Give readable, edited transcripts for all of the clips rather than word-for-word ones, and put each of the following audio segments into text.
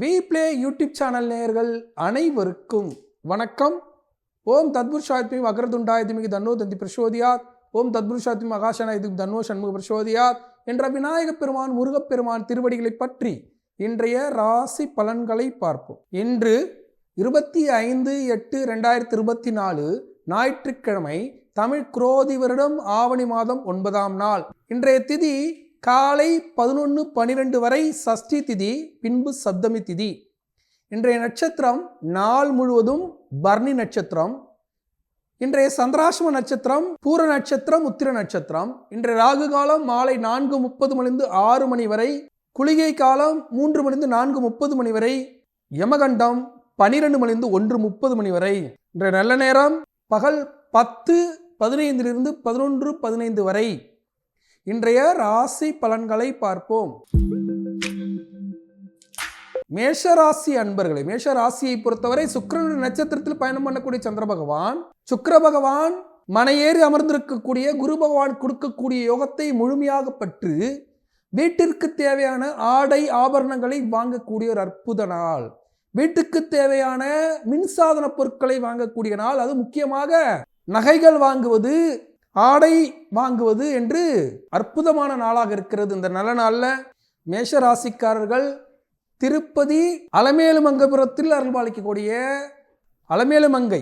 We play YouTube channel நேயர்கள் அனைவருக்கும் வணக்கம். ஓம் தத்புருஷாத்மி வக்ரதுண்டாயதிமிகி தன்னோ தந்தி பிரசோதியாத், ஓம் தத்புருஷாத்மி மகாசனாயதிமிகி தன்னோ சண்முக பிரசோதியாத் என்ற விநாயகப் பெருமான் முருகப்பெருமான் திருவடிகளை பற்றி இன்றைய ராசி பலன்களை பார்ப்போம். இன்று 25/8/2024 ஞாயிற்றுக்கிழமை, தமிழ் குரோதி வருடம் ஆவணி மாதம் 9ஆம் நாள். இன்றைய திதி காலை 11:12 வரை சஷ்டி திதி, பின்பு சப்தமி திதி. இன்றைய நட்சத்திரம் நாள் முழுவதும் பரணி நட்சத்திரம். இன்றைய சந்திராஷ்டம நட்சத்திரம் பூர நட்சத்திரம், உத்திர நட்சத்திரம். இன்றைய ராகு காலம் மாலை 4:30 மணிலிருந்து 6 மணி வரை, குளிகை காலம் 3 மணிலிருந்து 4:30 மணி வரை, யமகண்டம் 12 மணிலிருந்து 1:30 மணி வரை. இன்றைய நல்ல நேரம் பகல் 10:15 11:15 வரை. இன்றைய ராசி பலன்களை பார்ப்போம். மேஷராசி அன்பர்களே, மேஷ ராசியை பொறுத்தவரை சுக்கிரனுடைய நட்சத்திரத்தில் பயணம் பண்ணக்கூடிய சந்திர பகவான், சுக்கிர பகவான் மனையேறி அமர்ந்திருக்கக்கூடிய குரு பகவான் கொடுக்கக்கூடிய யோகத்தை முழுமையாக பற்று வீட்டிற்கு தேவையான ஆடை ஆபரணங்களை வாங்கக்கூடிய ஒரு அற்புத நாள். வீட்டுக்கு தேவையான மின்சாதன பொருட்களை வாங்கக்கூடிய நாள். அது முக்கியமாக நகைகள் வாங்குவது, ஆடை வாங்குவது என்று அற்புதமான நாளாக இருக்கிறது. இந்த நல்ல நாளில் மேஷ ராசிக்காரர்கள் திருப்பதி அலமேலுமங்கபுரத்தில் அருள்பாலிக்கக்கூடிய அலமேலுமங்கை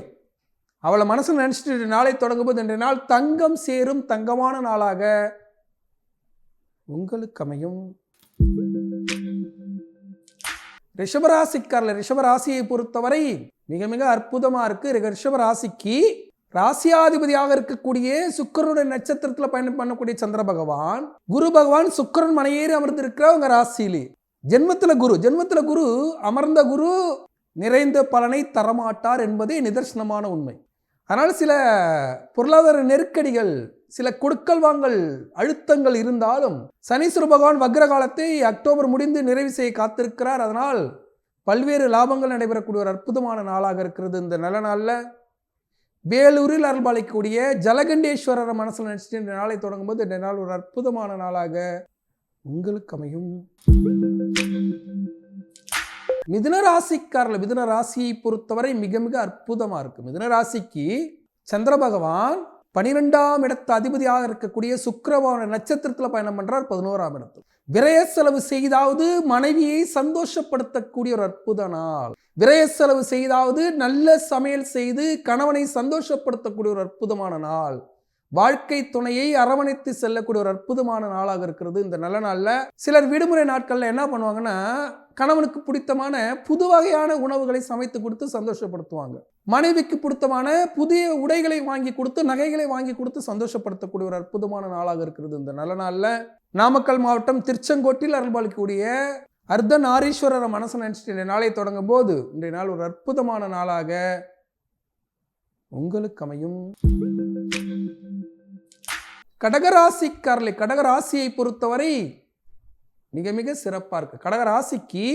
அவளை மனசில் நினைச்சிட்டு நாளை தொடங்கும்போது இன்றைய நாள் தங்கம் சேரும் தங்கமான நாளாக உங்களுக்கு அமையும். ரிஷபராசிக்காரர்கள், ரிஷபராசியை பொறுத்தவரை மிக மிக அற்புதமா இருக்கு. ரிஷபராசிக்கு ராசியாதிபதியாக இருக்கக்கூடிய சுக்கிரனுடைய நட்சத்திரத்தில் பயணம் பண்ணக்கூடிய சந்திர பகவான், குரு பகவான் சுக்கிரன் மனையேறி அமர்ந்திருக்கிற உங்க ராசியிலே ஜென்மத்தில் குரு அமர்ந்த குரு நிறைந்த பலனை தரமாட்டார் என்பதே நிதர்சனமான உண்மை. அதனால் சில பொருளாதார நெருக்கடிகள், சில கொடுக்கல் வாங்கல் அழுத்தங்கள் இருந்தாலும் சனீஸ்வர பகவான் வக்ர காலத்தை அக்டோபர் முடிந்து நிறைவு செய்ய காத்திருக்கிறார். அதனால் பல்வேறு லாபங்கள் நடைபெறக்கூடிய ஒரு அற்புதமான நாளாக இருக்கிறது. இந்த நல்ல நாளில் வேலூரில் அருள்பாலிக்கக்கூடிய ஜலகண்டேஸ்வரரை மனசில் நினைச்சிட்டு இந்த நாளை தொடங்கும்போது இந்த நாள் ஒரு அற்புதமான நாளாக உங்களுக்கு அமையும். மிதுன ராசிக்காரர்கள், மிதுன ராசியை பொறுத்தவரை மிக மிக அற்புதமா இருக்கு. மிதுன ராசிக்கு சந்திர பகவான் 12ஆம் இடத்து அதிபதியாக இருக்கக்கூடிய சுக்கிரபகவான் நட்சத்திரத்தில் பயணம் பண்றார் 11ஆம் இடத்தில். விரய செலவு செய்தாவது மனைவியை சந்தோஷப்படுத்தக்கூடிய ஒரு அற்புத நாள். விரய செலவு செய்தாவது நல்ல சமையல் செய்து கணவனை சந்தோஷப்படுத்தக்கூடிய ஒரு அற்புதமான நாள். வாழ்க்கை துணையை அரவணைத்து செல்லக்கூடிய ஒரு அற்புதமான நாளாக இருக்கிறது. இந்த நல்ல நாள்ல சிலர் விடுமுறை நாட்கள்ல என்ன பண்ணுவாங்கன்னா, கணவனுக்கு பிடித்தமான புது வகையான உணவுகளை சமைத்து கொடுத்து சந்தோஷப்படுத்துவாங்க. மனைவிக்கு பிடித்தமான புதிய உடைகளை வாங்கி கொடுத்து, நகைகளை வாங்கி கொடுத்து சந்தோஷப்படுத்தக்கூடிய ஒரு அற்புதமான நாளாக இருக்கிறது. இந்த நல்ல நாள்ல நாமக்கல் மாவட்டம் திருச்செங்கோட்டில் அருள்பாலிக்கக்கூடிய அர்த்தநாரீஸ்வரரை மனசு நினைச்சிட்டு இந்த நாளை தொடங்கும் போது இன்றைய நாள் ஒரு அற்புதமான நாளாக உங்களுக்கு அமையும். கடகராசிக்காரர்களை, கடகராசியை பொறுத்தவரை மிக மிக சிறப்பா இருக்கு. கடகராசிக்கு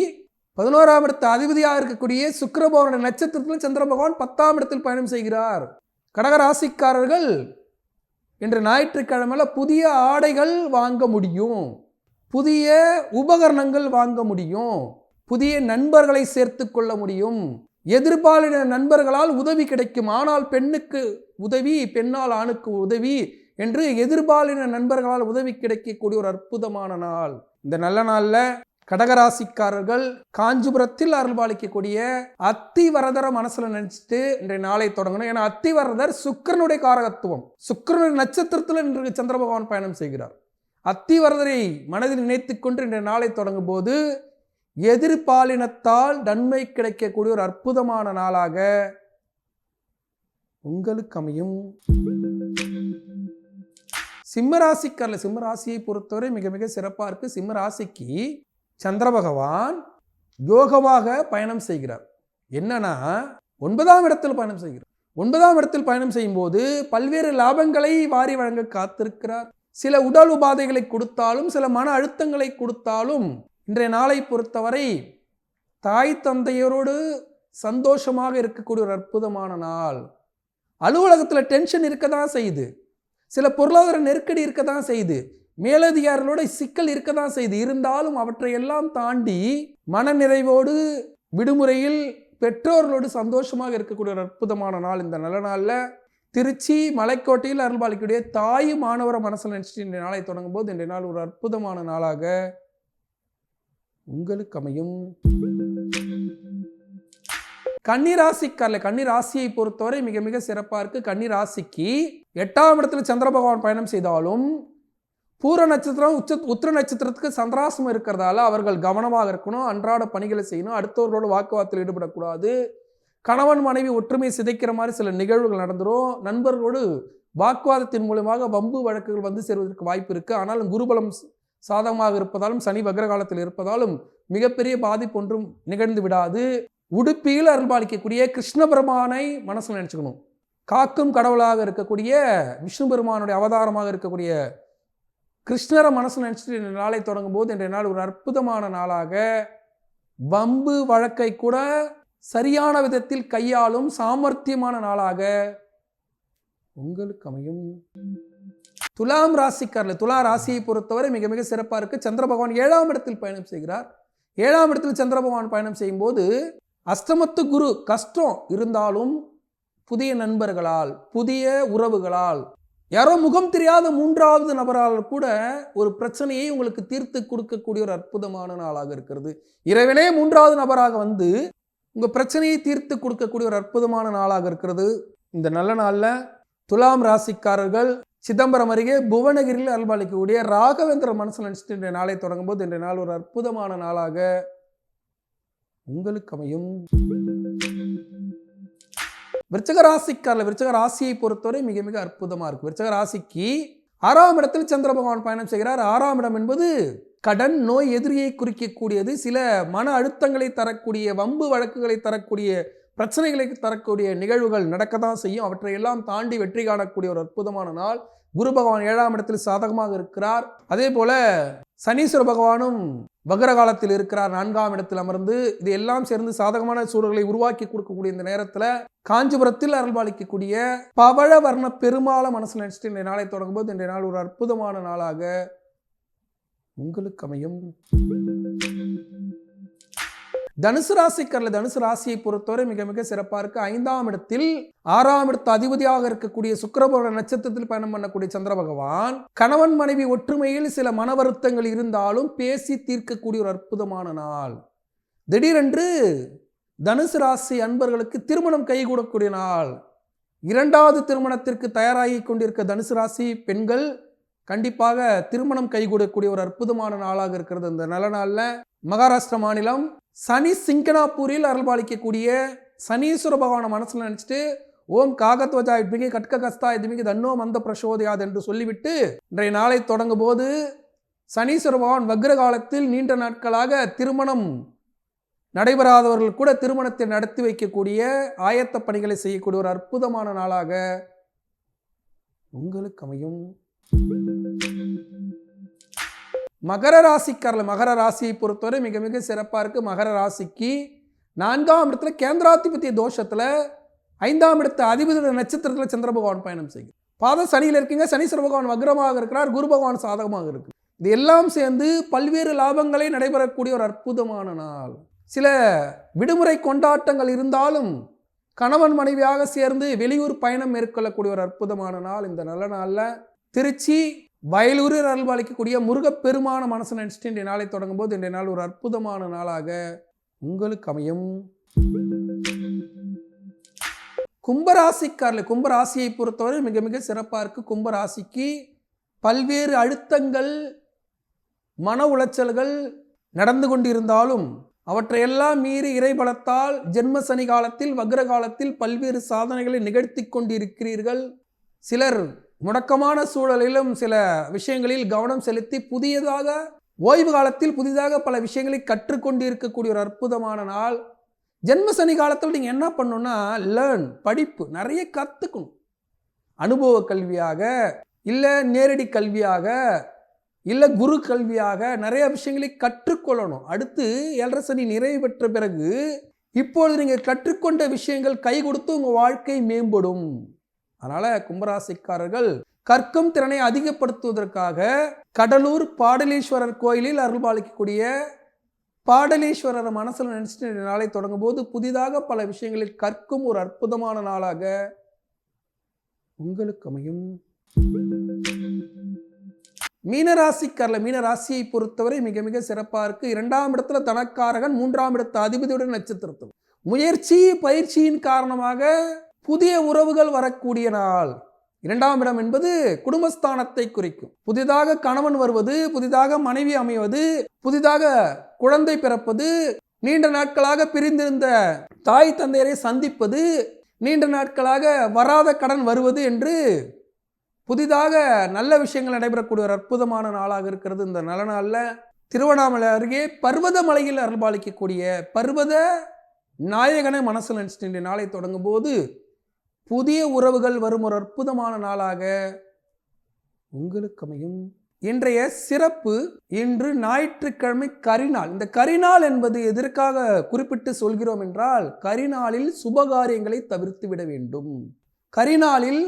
11ஆம் இடத்து அதிபதியாக இருக்கக்கூடிய சுக்கிரபகவானுடைய நட்சத்திரத்தில் சந்திர பகவான் 10ஆம் இடத்தில் பயணம் செய்கிறார். கடகராசிக்காரர்கள் இன்று ஞாயிற்றுக்கிழமையில புதிய ஆடைகள் வாங்க முடியும், புதிய உபகரணங்கள் வாங்க முடியும், புதிய நண்பர்களை சேர்த்து கொள்ள முடியும். எதிர்பாலின நண்பர்களால் உதவி கிடைக்கும். ஆனால் பெண்ணுக்கு உதவி, பெண்ணால் ஆணுக்கு உதவி என்று எதிர்பாலின நண்பர்களால் உதவி கிடைக்கக்கூடிய ஒரு அற்புதமான நாள். இந்த நல்ல நாள்ல கடகராசிக்காரர்கள் காஞ்சிபுரத்தில் அருள்பாலிக்கக்கூடிய அத்திவரதர மனசுல நினைச்சிட்டு இன்றைய நாளை தொடங்கணும். ஏன்னா அத்திவரதர் சுக்கிரனுடைய காரகத்துவம். சுக்கிரனுடைய நட்சத்திரத்தில் இன்று சந்திர பகவான் பயணம் செய்கிறார். அத்திவரதரை மனதில் நினைத்துக் கொண்டு இன்றைய நாளை தொடங்கும் போது எதிர்பாலினத்தால் நன்மை கிடைக்கக்கூடிய ஒரு அற்புதமான நாளாக உங்களுக்கு அமையும். சிம்மராசிக்காரர்கள், சிம்மராசியை பொறுத்தவரை மிக மிக சிறப்பாக இருக்கு. சிம்மராசிக்கு சந்திர பகவான் யோகமாக பயணம் செய்கிறார். என்னன்னா 9ஆம் இடத்தில் பயணம் செய்கிறார். 9ஆம் இடத்தில் பயணம் செய்யும் போது பல்வேறு லாபங்களை வாரி வழங்க காத்திருக்கிறார். சில உடல் உபாதைகளை கொடுத்தாலும், சில மன அழுத்தங்களை கொடுத்தாலும் இன்றைய நாளை பொறுத்தவரை தாய் தந்தையரோடு சந்தோஷமாக இருக்கக்கூடிய ஒரு அற்புதமான நாள். அலுவலகத்தில் டென்ஷன் இருக்க தான் செய்யுது, சில பொருளாதார நெருக்கடி இருக்க தான் செய்யுது. மேலதிகாரிகளோட சிக்கல் இருக்க தான் செய்து, இருந்தாலும் அவற்றை எல்லாம் தாண்டி மனநிறைவோடு விடுமுறையில் பெற்றோர்களோடு சந்தோஷமாக இருக்கக்கூடிய ஒரு அற்புதமான நாள் இந்த நல்ல நாளில். திருச்சி மலைக்கோட்டையில் அருள்பாலிக்கூடிய தாய் மாணவர மனசில் நினைச்சிட்டு இன்றைய நாளை தொடங்கும் போது இன்றைய நாள் ஒரு அற்புதமான நாளாக உங்களுக்கு அமையும். கன்னிராசிக்காரர்கள், கன்னிராசியை பொறுத்தவரை மிக மிக சிறப்பாக இருக்கு. கன்னிராசிக்கு 8ஆம் இடத்துல சந்திர பகவான் பயணம் செய்தாலும் பூர நட்சத்திரம் உத்திர நட்சத்திரத்துக்கு சந்திராசம் இருக்கிறதால அவர்கள் கவனமாக இருக்கணும், அன்றாட பணிகளை செய்யணும், அடுத்தவர்களோட வாக்குவாதத்தில் ஈடுபடக்கூடாது. கணவன் மனைவி ஒற்றுமை சிதைக்கிற மாதிரி சில நிகழ்வுகள் நடந்துடும். நண்பர்களோடு வாக்குவாதத்தின் மூலமாக வம்பு வழக்குகள் வந்து சேருவதற்கு வாய்ப்பு இருக்கு. ஆனாலும் குருபலம் சாதகமாக இருப்பதாலும் சனி வக்ரகாலத்தில் இருப்பதாலும் மிகப்பெரிய பாதிப்பு ஒன்றும் நிகழ்ந்து விடாது. உடுப்பியில் அருள்பாலிக்கக்கூடிய கிருஷ்ண பெருமானை மனசில் நினைச்சுக்கணும். காக்கும் கடவுளாக இருக்கக்கூடிய விஷ்ணு பெருமானுடைய அவதாரமாக இருக்கக்கூடிய கிருஷ்ணரை மனசு நினைச்சிட்டு இந்த நாளை தொடங்கும் போது இன்றைய நாள் ஒரு அற்புதமான நாளாக வம்பு வழக்கை கூட சரியான விதத்தில் கையாளும் சாமர்த்தியமான நாளாக உங்களுக்கு அமையும். துலாம் ராசிக்காரர்கள், துலா ராசியை பொறுத்தவரை மிக மிக சிறப்பாக இருக்கு. சந்திர பகவான் 7ஆம் இடத்தில் பயணம் செய்கிறார். 7ஆம் இடத்தில் சந்திர பகவான் பயணம் செய்யும் போது அஷ்டமத்து குரு கஷ்டம் இருந்தாலும் புதிய நண்பர்களால், புதிய உறவுகளால், யாரோ முகம் தெரியாத 3வது நபரால் கூட ஒரு பிரச்சனையை உங்களுக்கு தீர்த்து கொடுக்கக்கூடிய ஒரு அற்புதமான நாளாக இருக்கிறது. இறைவனே 3வது நபராக வந்து உங்கள் பிரச்சனையை தீர்த்து கொடுக்கக்கூடிய ஒரு அற்புதமான நாளாக இருக்கிறது. இந்த நல்ல நாளில் துலாம் ராசிக்காரர்கள் சிதம்பரம் அருகே புவனகிரியில் அருள்பாலிக்கக்கூடிய ராகவேந்திர மனசில் நினைச்சிட்டு இன்றைய நாளை தொடங்கும் போது இன்றைய நாள் ஒரு அற்புதமான நாளாக உங்களுக்கு அமையும். விருச்சிக ராசிக்காரர்கள், விருச்சிக ராசியை பொறுத்தவரை மிக மிக அற்புதமாக இருக்கு. விருச்சிக ராசிக்கு 6ஆம் இடத்தில் சந்திர பகவான் பயணம் செய்கிறார். 6ஆம் இடம் என்பது கடன் நோய் எதிரியை குறிக்கக்கூடியது. சில மன அழுத்தங்களை தரக்கூடிய, வம்பு வழக்குகளை தரக்கூடிய, பிரச்சனைகளை தரக்கூடிய நிகழ்வுகள் நடக்கத்தான் செய்யும். அவற்றை எல்லாம் தாண்டி வெற்றி காணக்கூடிய ஒரு அற்புதமான நாள். குரு பகவான் 7ஆம் இடத்தில் சாதகமாக இருக்கிறார். அதே போல சனீஸ்வர பகவானும் வக்ரகாலத்தில் இருக்கிறார், 4ஆம் இடத்தில் அமர்ந்து. இது எல்லாம் சேர்ந்து சாதகமான சூழல்களை உருவாக்கி கொடுக்கக்கூடிய இந்த நேரத்தில் காஞ்சிபுரத்தில் அருள்பாலிக்கக்கூடிய பவழ வர்ண பெருமாளை மனசில் நினைச்சிட்டு இன்றைய நாளை தொடங்கும் போது இன்றைய நாள் ஒரு அற்புதமான நாளாக உங்களுக்கு அமையும். தனுசு ராசிக்காரர்கள், தனுசு ராசியை பொறுத்தவரை மிக மிக சிறப்பாக இருக்கு. 5ஆம் இடத்தில் 6ஆம் இடத்து அதிபதியாக இருக்கக்கூடிய சுக்கிரபோர நட்சத்திரத்தில் பயணம் பண்ணக்கூடிய சந்திர பகவான் கணவன் மனைவி ஒற்றுமையில் சில மன வருத்தங்கள் இருந்தாலும் பேசி தீர்க்கக்கூடிய ஒரு அற்புதமான நாள். திடீரென்று தனுசு ராசி அன்பர்களுக்கு திருமணம் கைகூடக்கூடிய நாள். 2வது திருமணத்திற்கு தயாராகி கொண்டிருக்க தனுசு ராசி பெண்கள் கண்டிப்பாக திருமணம் கைகூடக்கூடிய ஒரு அற்புதமான நாளாக இருக்கிறது. இந்த நல்ல நாளில் மகாராஷ்டிரா மாநிலம் சனி சிங்கனாப்பூரில் அருள்பாலிக்கக்கூடிய சனீஸ்வர பகவானை மனசில் நினைச்சிட்டு ஓம் காகத்வஜா இட்மிகி கட்க கஸ்தா இதுமிகி தன்னோ மந்த பிரசோதயாது என்று சொல்லிவிட்டு இன்றைய நாளை தொடங்கும் போது சனீஸ்வர பகவான் வக்ர காலத்தில் நீண்ட நாட்களாக திருமணம் நடைபெறாதவர்கள் கூட திருமணத்தை நடத்தி வைக்கக்கூடிய ஆயத்த பணிகளை செய்யக்கூடிய ஒரு அற்புதமான நாளாக உங்களுக்கு அமையும். மகர ராசிக்காரர்கள், மகர ராசியை பொறுத்தவரை மிக மிக சிறப்பாக இருக்கு. மகர ராசிக்கு 4ஆம் இடத்துல கேந்திராதிபத்திய தோஷத்துல 5ஆம் இடத்து அதிபதி நட்சத்திரத்தில் சந்திர பகவான் பயணம் செய்யும். பாத சனியில் இருக்கீங்க, சனீஸ்வர பகவான் வக்ரமாக இருக்கிறார், குரு பகவான் சாதகமாக இருக்கு. இது எல்லாம் சேர்ந்து பல்வேறு லாபங்களை நடைபெறக்கூடிய ஒரு அற்புதமான நாள். சில விடுமுறை கொண்டாட்டங்கள் இருந்தாலும் கணவன் மனைவியாக சேர்ந்து வெளியூர் பயணம் மேற்கொள்ளக்கூடிய ஒரு அற்புதமான நாள். இந்த நல்ல நாளில் திருச்சி வயலூரில் அருள்பாலிக்கக்கூடிய முருகப்பெருமான மனசு நினைச்சிட்டு இன்றைய நாளை தொடங்கும் போது இன்றைய நாள் ஒரு அற்புதமான நாளாக உங்களுக்கு அமையும். கும்பராசிக்காரர்கள், கும்பராசியை பொறுத்தவரை மிக மிக சிறப்பாக இருக்கு. கும்பராசிக்கு பல்வேறு அழுத்தங்கள், மன உளைச்சல்கள் நடந்து கொண்டிருந்தாலும் அவற்றையெல்லாம் மீறி இறைபலத்தால் ஜென்ம சனி காலத்தில் வக்ர காலத்தில் பல்வேறு சாதனைகளை நிகழ்த்தி கொண்டிருக்கிறீர்கள். சிலர் முடக்கமான சூழலிலும் சில விஷயங்களில் கவனம் செலுத்தி புதியதாக ஓய்வு காலத்தில் புதிதாக பல விஷயங்களை கற்றுக்கொண்டு இருக்கக்கூடிய ஒரு அற்புதமான நாள். ஜென்ம சனி காலத்தில் நீங்கள் என்ன பண்ணணும்னா படிப்பு நிறைய கற்றுக்கணும். அனுபவ கல்வியாக, இல்லை நேரடி கல்வியாக, இல்லை குரு கல்வியாக நிறைய விஷயங்களை கற்றுக்கொள்ளணும். அடுத்து 7.5 சனி நிறைவு பெற்ற பிறகு இப்பொழுது நீங்கள் கற்றுக்கொண்ட விஷயங்கள் கை கொடுத்து உங்கள் வாழ்க்கை மேம்படும். அதனால் கும்பராசிக்காரர்கள் கற்கும் திறனை அதிகப்படுத்துவதற்காக கடலூர் பாடலீஸ்வரர் கோயிலில் அருள்பாலிக்கக்கூடிய பாடலீஸ்வரரை மனசில் நினைச்சிட்டு நாளை தொடங்கும் போது புதிதாக பல விஷயங்களில் கற்கும் ஒரு அற்புதமான நாளாக உங்களுக்கு அமையும். மீனராசிக்காரல மீனராசியை பொறுத்தவரை மிக மிக சிறப்பாக இருக்கு. 2ஆம் இடத்துல தனக்காரகன், 3ஆம் இடத்து அதிபதியுடன் நட்சத்திரத்தில் முயற்சி பயிற்சியின் காரணமாக புதிய உறவுகள் வரக்கூடிய நாள். 2ஆம் இடம் என்பது குடும்பஸ்தானத்தை குறிக்கும். புதிதாக கணவன் வருவது, புதிதாக மனைவி அமைவது, புதிதாக குழந்தை பிறப்பது, நீண்ட நாட்களாக பிரிந்திருந்த தாய் தந்தையரை சந்திப்பது, நீண்ட நாட்களாக வராத கடன் வருவது என்று புதிதாக நல்ல விஷயங்கள் நடைபெறக்கூடிய ஒரு அற்புதமான நாளாக இருக்கிறது. இந்த நல்ல நாளில் திருவண்ணாமலை அருகே பர்வத மலையில் அருள்பாலிக்கக்கூடிய பர்வத நாயகனை மனசில் நினைச்சிட்டு நாளை தொடங்கும் போது புதிய உறவுகள் வரும் ஒரு அற்புதமான நாளாக உங்களுக்கு அமையும். இன்றைய சிறப்பு, இன்று ஞாயிற்றுக்கிழமை கரிநாள். இந்த கரிநாள் என்பது எதற்காக குறிப்பிட்டு சொல்கிறோம் என்றால், கரிநாளில் சுபகாரியங்களை தவிர்த்து விட வேண்டும். கரிநாளில்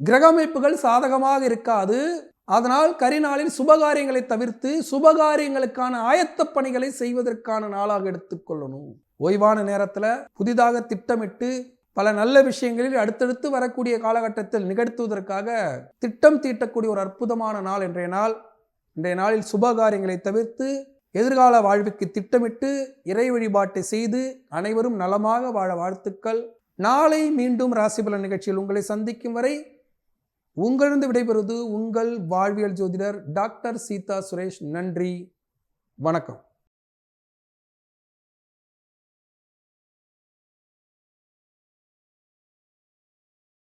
கிரக அமைப்புகள் சாதகமாக இருக்காது. அதனால் கரிநாளில் சுபகாரியங்களை தவிர்த்து சுபகாரியங்களுக்கான ஆயத்த பணிகளை செய்வதற்கான நாளாக எடுத்துக்கொள்ளணும். ஓய்வான நேரத்தில் புதிதாக திட்டமிட்டு பல நல்ல விஷயங்களில் அடுத்தடுத்து வரக்கூடிய காலகட்டத்தில் நிகழ்த்துவதற்காக திட்டம் தீட்டக்கூடிய ஒரு அற்புதமான நாள் இன்றைய நாள். இன்றைய நாளில் சுபகாரியங்களை தவிர்த்து எதிர்கால வாழ்வுக்கு திட்டமிட்டு இறை வழிபாட்டை செய்து அனைவரும் நலமாக வாழ வாழ்த்துக்கள். நாளை மீண்டும் ராசிபலன் நிகழ்ச்சியில் உங்களை சந்திக்கும் வரை உங்களிருந்து விடைபெறுவது உங்கள் வாழ்வியல் ஜோதிடர் டாக்டர் சீதா சுரேஷ். நன்றி, வணக்கம்.